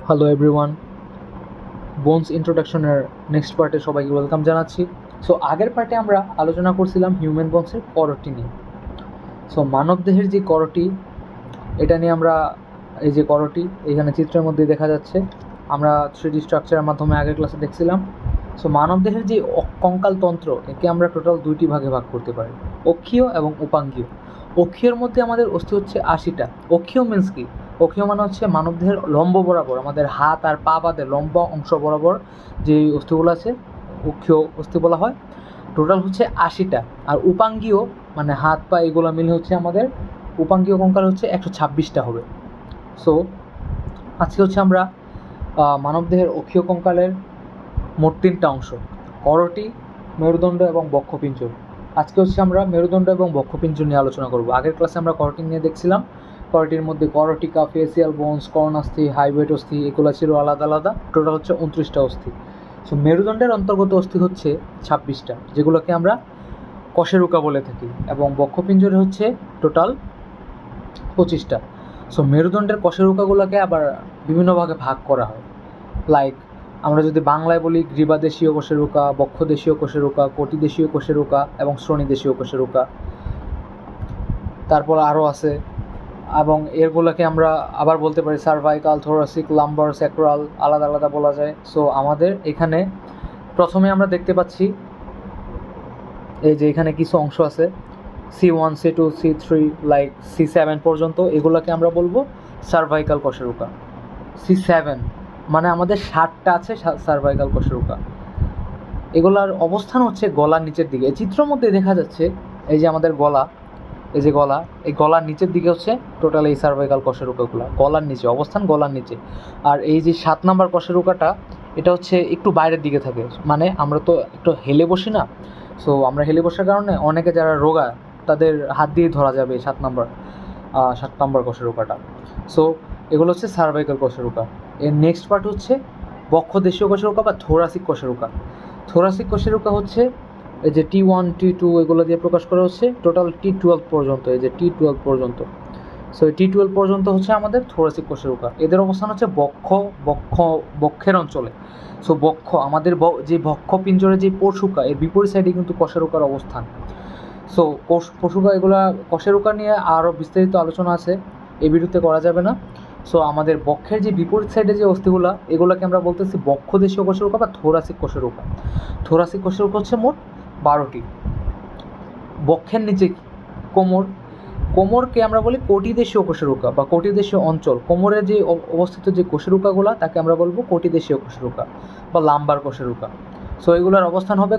Hello everyone, bones ইন্ট্রোডাকশনের next পার্টে সবাইকে welcome জানাচ্ছি। সো আগের পার্টে আমরা আলোচনা করছিলাম হিউম্যান বোনসের করটি নিয়ে। সো মানবদেহের যে করটি, এটা নিয়ে আমরা এই যে করটি এখানে চিত্রের মধ্যে দেখা যাচ্ছে, আমরা 3D স্ট্রাকচারের মাধ্যমে আগের ক্লাসে দেখছিলাম। সো মানবদেহের যে কঙ্কাল তন্ত্র, একে আমরা টোটাল দুইটি ভাগে ভাগ করতে পারি, অক্ষীয় এবং উপাঙ্গীয়। অক্ষীয়র মধ্যে আমাদের অস্থি হচ্ছে 80টা। অক্ষীয় মিন্স কি? অক্ষীয় মানে হচ্ছে মানবদেহের লম্ব বরাবর, আমাদের হাত আর পা বাদে লম্ব অংশ বরাবর যে অস্থিগুলো আছে অক্ষীয় অস্থি বলা হয়। টোটাল হচ্ছে 80টা। আর উপাঙ্গীয় মানে হাত পা এগুলো মিলে হচ্ছে আমাদের উপাঙ্গীয় কঙ্কাল হচ্ছে 126টা হবে। সো আজকে হচ্ছে আমরা মানবদেহের অক্ষীয় কঙ্কালের মোট 3টা অংশ, করটি, মেরুদণ্ড এবং বক্ষপিঞ্জর। আজকে হচ্ছে আমরা মেরুদণ্ড এবং বক্ষপিঞ্জর নিয়ে আলোচনা করব। আগের ক্লাসে আমরা করটি নিয়ে দেখছিলাম। করটির মধ্যে করটিকা, ফেসিয়াল বোনস, কর্ণাস্থি, হাইওয়েট অস্থি এগুলো ছিল আলাদা আলাদা। টোটাল হচ্ছে 29টা অস্থি। সো মেরুদণ্ডের অন্তর্গত অস্থি হচ্ছে 26টা, যেগুলোকে আমরা কশেরুকা বলে থাকি, এবং বক্ষপিঞ্জরে হচ্ছে টোটাল 25টা। সো মেরুদণ্ডের কশেরুকাগুলোকে আবার বিভিন্ন ভাগে ভাগ করা হয়। লাইক আমরা যদি বাংলায় বলি গ্রীবাদেশীয় কশেরুকা, বক্ষদেশীয় কশেরুকা, কটিদেশীয় কশেরুকা এবং শ্রোণীদেশীয় কশেরুকা। তারপর আরও আছে, এবং এরগুলোকে আমরা আবার বলতে পারি সার্ভাইকাল, থোরাসিক, লাম্বার, স্যাক্রাল, আলাদা আলাদা বলা যায়। সো আমাদের এখানে প্রথমে আমরা দেখতে পাচ্ছি এই যে এখানে কিছু অংশ আছে C1, C2, C3 like C7 পর্যন্ত, এগুলোকে আমরা বলবো সার্ভাইকাল কশেরুকা। C7 মানে আমাদের 60টা আছে সার্ভাইকাল কশেরুকা। এগুলার অবস্থান হচ্ছে গলার নিচের দিকে। এই চিত্রের মধ্যে দেখা যাচ্ছে এই যে আমাদের গলা, এই যে গলা, এই গলার নিচের দিকে হচ্ছে টোটাল এই সার্ভাইকাল কশেরুকাগুলো, গলার নিচে অবস্থান, গলার নিচে। আর এই যে 7 নাম্বার কশেরুকাটা, এটা হচ্ছে একটু বাইরের দিকে থাকে, মানে আমরা তো একটু হেলে বসি না। সো আমরা হেলে বসার কারণে অনেকে যারা রোগা তাদের হাত দিয়ে ধরা যাবে 7 নাম্বার কশেরুকাটা। সো এগুলো হচ্ছে সার্ভাইকাল কশেরুকা। এর নেক্সট পার্ট হচ্ছে বক্ষদেশীয় কশেরুকা বা থোরাসিক কশেরুকা। থোরাসিক কশেরুকা হচ্ছে এই যে T1, T2 এগুলো দিয়ে প্রকাশ করা হচ্ছে টোটাল T12 পর্যন্ত, এই যে T12 পর্যন্ত। সো এই T12 পর্যন্ত হচ্ছে আমাদের থোরাসিক কশেরুকা। এদের অবস্থান হচ্ছে বক্ষের অঞ্চলে। সো বক্ষ আমাদের যে বক্ষপিঞ্জরের যে পশুকা, এর বিপরীত সাইডে কিন্তু কশেরুকার অবস্থান। সো পশুকা, এগুলা কশেরুকা নিয়ে আরও বিস্তারিত আলোচনা আছে, এই ভিডিওতে করা যাবে না। সো আমাদের বক্ষের যে বিপরীত সাইডে যে অস্থিগুলা, এগুলোকে আমরা বলতেছি বক্ষদেশীয় কশেরুকা বা থোরাসিক কশেরুকা। থোরাসিক কশেরুকা হচ্ছে মোট 12টি। বক্ষের নিচে কোমর, কোমরকে আমরা বলি কোটিদেশীয় কশেরুকা বা কোটিদেশীয় অঞ্চল। কোমরের যে অবস্থিত যে কশেরুকাগুলো, তাকে আমরা বলবো কোটিদেশীয় কশেরুকা বা লাম্বার কশেরুকা। সো এগুলোর অবস্থান হবে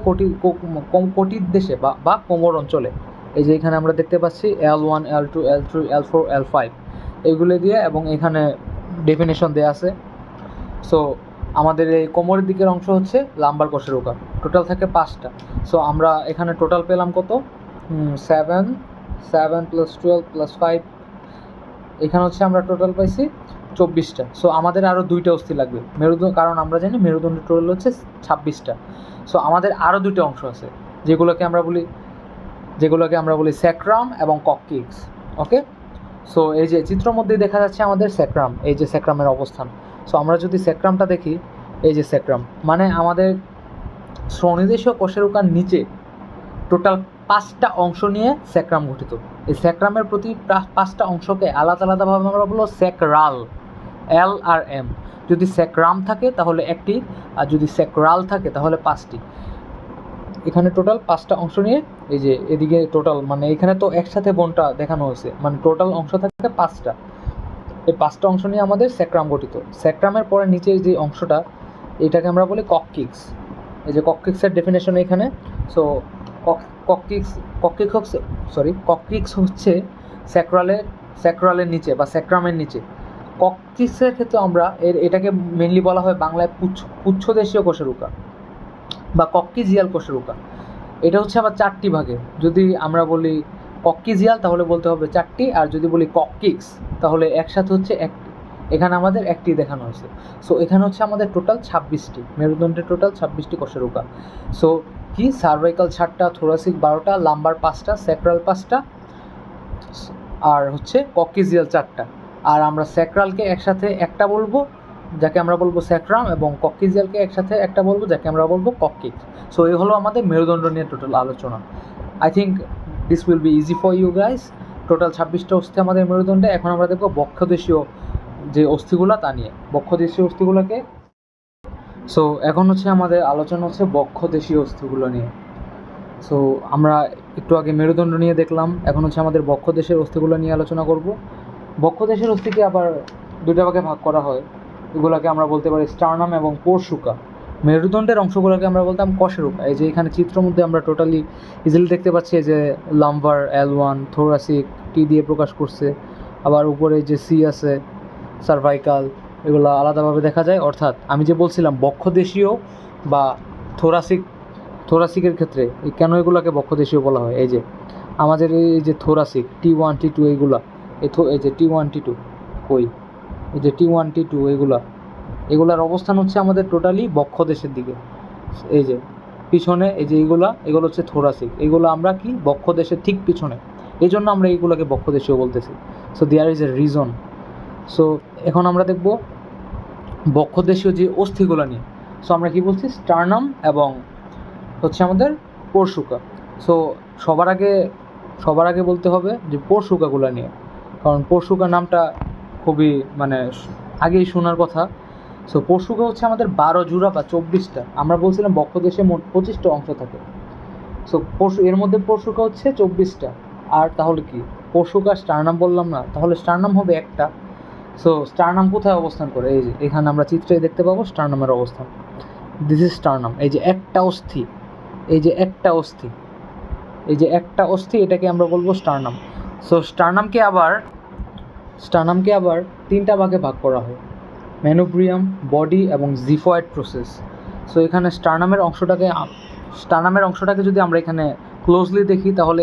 কোটির দেশে বা কোমর অঞ্চলে। এই যে এখানে আমরা দেখতে পাচ্ছি L1, L2, L3, L4, L5 এইগুলো দিয়ে, এবং এখানে ডেফিনেশন দেওয়া আছে। সো আমাদের এই কোমরের দিকের অংশ হচ্ছে লাম্বার কশেরুকা। টোটাল থাকে 5টা। সো আমরা এখানে টোটাল পেলাম কত? 7 + 12 + 5, এখানে হচ্ছে আমরা টোটাল পাইছি 24টা। সো আমাদের আরও 2টা অস্থি লাগবে মেরুদণ্ড, কারণ আমরা জানি মেরুদণ্ডের টোটাল হচ্ছে 26টা। সো আমাদের আরও 2টা অংশ আছে, যেগুলোকে আমরা বলি স্যাক্রাম এবং কক্কিক্স। ওকে, সো এই যে চিত্রের মধ্যে দেখা যাচ্ছে আমাদের স্যাক্রাম, এই যে স্যাক্রামের অবস্থান। সো আমরা যদি স্যাক্রামটা দেখি, এই যে স্যাক্রাম মানে আমাদের শ্রোণীদেশীয় কশেরুকার নিচে টোটাল 5টা অংশ নিয়ে স্যাক্রাম গঠিত। এই স্যাক্রামের প্রতি 5টা অংশকে আলাদা আলাদাভাবে আমরা বলবো স্যাক্রাল, L আর M। যদি স্যাক্রাম থাকে তাহলে একটি, আর যদি স্যাক্রাল থাকে তাহলে 5টি। এখানে টোটাল 5টা অংশ নিয়ে, এই যে এদিকে টোটাল মানে এখানে তো একসাথে বোনটা দেখানো হয়েছে, মানে টোটাল অংশ থাকে 5টা। এই 5টা অংশ নিয়ে আমাদের স্যাক্রাম গঠিত। স্যাক্রামের পরে নিচের যে অংশটা, এটাকে আমরা বলি কক্কিক্স। এই যে কক্কিক্সের ডেফিনেশন এখানে। সো কক্কিক্স হচ্ছে স্যাক্রালের নিচে বা স্যাক্রামের নিচে। কক্কিক্সের ক্ষেত্রে আমরা এটাকে মেনলি বলা হয় বাংলায় পুচ্ছদেশীয় কশেরুকা বা কক্কিজিয়াল কশেরুকা। এটা হচ্ছে আবার 4টি ভাগে। যদি আমরা বলি কক্কিজিয়াল তাহলে বলতে হবে 4টি, আর যদি বলি কক্কিক্স তাহলে একসাথে হচ্ছে 1টি। এখানে আমাদের 1টি দেখানো হয়েছে। সো এখানে হচ্ছে আমাদের টোটাল 26টি, মেরুদণ্ডের টোটাল 26টি কশেরুকা। সো কি সার্ভাইকাল 7টা, থোরাসিক 12টা, লাম্বার 5টা, স্যাক্রাল 5টা, আর হচ্ছে কক্কিজিয়াল 4টা। আর আমরা স্যাক্রালকে একসাথে একটা বলবো, যাকে আমরা বলবো স্যাক্রাম, এবং কক্সিজিয়ালকে একসাথে একটা বলবো যাকে আমরা বলবো কক্সিক্স। সো এই হলো আমাদের মেরুদণ্ড নিয়ে টোটাল আলোচনা। I think this will be easy for you guys. Total 26টা অস্থি আমাদের মেরুদণ্ডে। এখন আমরা দেখবো বক্ষদেশীয় যে অস্থিগুলো তা নিয়ে, বক্ষদেশীয় অস্থিগুলোকে। সো এখন হচ্ছে আমাদের আলোচনা হচ্ছে বক্ষদেশীয় অস্থিগুলো নিয়ে। সো আমরা একটু আগে মেরুদণ্ড নিয়ে দেখলাম, এখন হচ্ছে আমাদের বক্ষদেশের অস্থিগুলো নিয়ে আলোচনা করব। বক্ষদেশের অস্থিকে আবার দুইটা ভাগে ভাগ করা হয়। এগুলোকে আমরা বলতে পারি স্টার্নাম এবং পোরশুকা। মেরুদণ্ডের অংশগুলোকে আমরা বলতাম কশেরুকা। এই যে এখানে চিত্রের মধ্যে আমরা টোটালি ইজিলি দেখতে পাচ্ছি যে লাম্বার, L1, থোরাসিক টি দিয়ে প্রকাশ করছে, আবার উপরে যে সি আছে সার্ভাইকাল, এগুলো আলাদাভাবে দেখা যায়। অর্থাৎ আমি যে বলছিলাম বক্ষদেশীয় বা থোরাসিকের ক্ষেত্রে কেন এগুলোকে বক্ষদেশীয় বলা হয়, এই যে আমাদের এই যে থোরাসিক T1 T2 এইগুলা, এই যে T1 T2 কই, এই যে T1 T2 এগুলার অবস্থান হচ্ছে আমাদের টোটালি বক্ষদেশের দিকে। এই যে পিছনে এই যে এগুলো হচ্ছে থোরাসিক, এগুলো আমরা কি বক্ষদেশের ঠিক পিছনে, এই জন্য আমরা এইগুলোকে বক্ষদেশীয় বলতেছি। So there is a reason. So এখন আমরা দেখব বক্ষদেশীয় যে অস্থিগুলো নিয়ে। সো আমরা কি বলছি, স্টার্নাম এবং হচ্ছে আমাদের পোরশুকা। সো সবার আগে বলতে হবে যে পোরশুকাগুলো নিয়ে, কারণ পোরশুকা নামটা খুবই মানে আগেই শোনার কথা। সো পোরশুকা হচ্ছে আমাদের 12 জোড়া বা 24টা। আমরা বলছিলাম বক্ষদেশে মোট 25টা অংশ থাকে। সো এর মধ্যে পোরশুকা হচ্ছে 24টা। আর তাহলে কি পোরশুকা স্টার্নাম বললাম না, তাহলে স্টার্নাম হবে একটা। সো স্টার্নাম কোথায় অবস্থান করে, এই যে এখানে আমরা চিত্রে দেখতে পাবো স্টার্নামের অবস্থান। This is sternum. এই যে একটা অস্থি, এই যে একটা অস্থি, এটাকে আমরা বলবো স্টার্নাম। সো স্টার্নামকে আবার 3টা ভাগে ভাগ করা হয়, ম্যানোব্রিয়াম, বডি এবং জিফয়েড প্রসেস। সো এখানে স্টার্নামের অংশটাকে যদি আমরা এখানে ক্লোজলি দেখি, তাহলে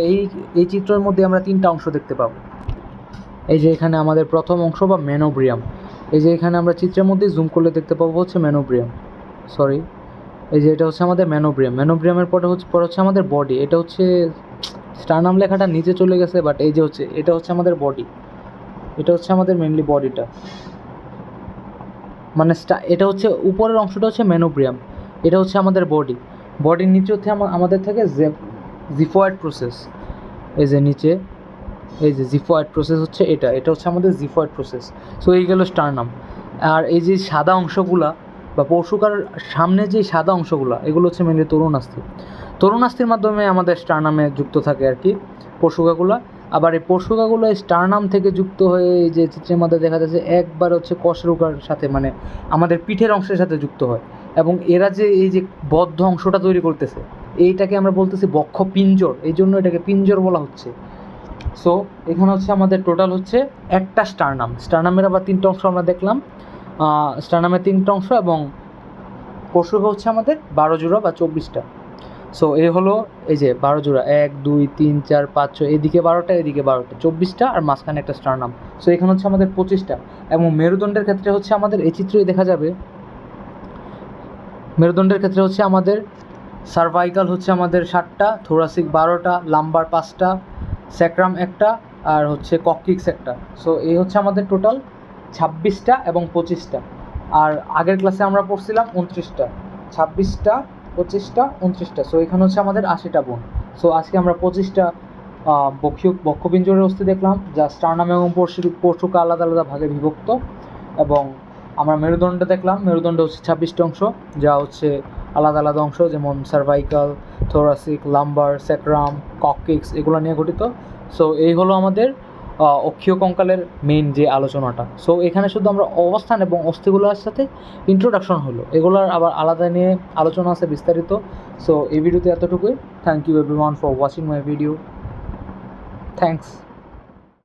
এই চিত্রের মধ্যে আমরা 3টা অংশ দেখতে পাবো। এই যে এখানে আমাদের প্রথম অংশ বা ম্যানোব্রিয়াম, এই যে এখানে আমরা চিত্রের মধ্যে জুম করলে দেখতে পাবো হচ্ছে ম্যানোব্রিয়াম, এই যে এটা হচ্ছে আমাদের ম্যানোব্রিয়ামের পরে হচ্ছে আমাদের বডি। এটা হচ্ছে স্টার্নাম লেখাটা নিচে চলে গেছে, বাট এই যে এটা হচ্ছে আমাদের বডি, এটা হচ্ছে আমাদের মেনলি বডিটা, মানে এটা হচ্ছে উপরের অংশটা হচ্ছে ম্যানোব্রিয়াম, এটা হচ্ছে আমাদের বডির নিচে হচ্ছে আমাদের থাকে জিফয়েড প্রসেস। এই যে নিচে এই যে জিফয়েড প্রসেস হচ্ছে এটা হচ্ছে আমাদের জিফয়েড প্রসেস। সো এই গেল স্টার্নাম। আর এই যে সাদা অংশগুলা বা পোরশুকার সামনে যে সাদা অংশগুলো, এগুলো হচ্ছে মেনলি তরুণাস্থির মাধ্যমে আমাদের স্টার্নামে যুক্ত থাকে আর কি পোরশুকাগুলো। আবার এই পোরশুকাগুলো স্টার্নাম থেকে যুক্ত হয়ে এই যে চিত্রের মধ্যে দেখা যাচ্ছে একবার হচ্ছে কশেরুকার সাথে, মানে আমাদের পিঠের অংশের সাথে যুক্ত হয়, এবং এরা যে এই যে বদ্ধ অংশটা তৈরি করতেছে, এইটাকে আমরা বলতেছি বক্ষপিঞ্জর, এই জন্য এটাকে পিঞ্জর বলা হচ্ছে। সো এখানে হচ্ছে আমাদের টোটাল হচ্ছে একটা স্টার্নামের আবার 3টা অংশ আমরা দেখলাম, স্টার্নামের 3টা অংশ, এবং পোরশুকা হচ্ছে আমাদের 12 জোড়া বা 24টা। সো এই হলো এই যে 12 জোড়া, 1 2 3 4 5 6, এদিকে 12টা এদিকে 12টা, 24টা, আর মাঝখানে একটা স্টার্নাম। সো এখানে হচ্ছে আমাদের 25টা। এবং মেরুদণ্ডের ক্ষেত্রে হচ্ছে আমাদের এই চিত্রেই দেখা যাবে, মেরুদণ্ডের ক্ষেত্রে হচ্ছে আমাদের সার্ভাইকাল হচ্ছে আমাদের 7টা, থোরাসিক 12টা, লাম্বার 5টা, স্যাক্রাম 1টা, আর হচ্ছে কক্সিক্স 1টা। সো এই হচ্ছে আমাদের টোটাল 26টা এবং 25টা। আর আগের ক্লাসে আমরা পড়ছিলাম 29টা, 26টা, 25টা, 29টা। সো এখানে হচ্ছে আমাদের 80টা বোন। সো আজকে আমরা 25টা বক্ষপিঞ্জরের অস্থি দেখলাম, যা স্টার্নাম এবং পোরশুকা আলাদা আলাদা ভাগে বিভক্ত। এবং আমরা মেরুদণ্ড দেখলাম, মেরুদণ্ড হচ্ছে 26টা অংশ, যা হচ্ছে আলাদা আলাদা অংশ, যেমন cervical, thoracic, lumber, sacrum, coccyx, এগুলো নিয়ে গঠিত। সো এই হলো আমাদের অক্ষীয় কঙ্কালের মেইন যে আলোচনাটা। সো এখানে শুধু আমরা অবস্থান এবং অস্থিগুলোর সাথে ইন্ট্রোডাকশন হলো, এগুলোর আবার আলাদা নিয়ে আলোচনা আছে বিস্তারিত। সো এই ভিডিওতে এতটুকুই। Thank you everyone for watching my video. Thanks.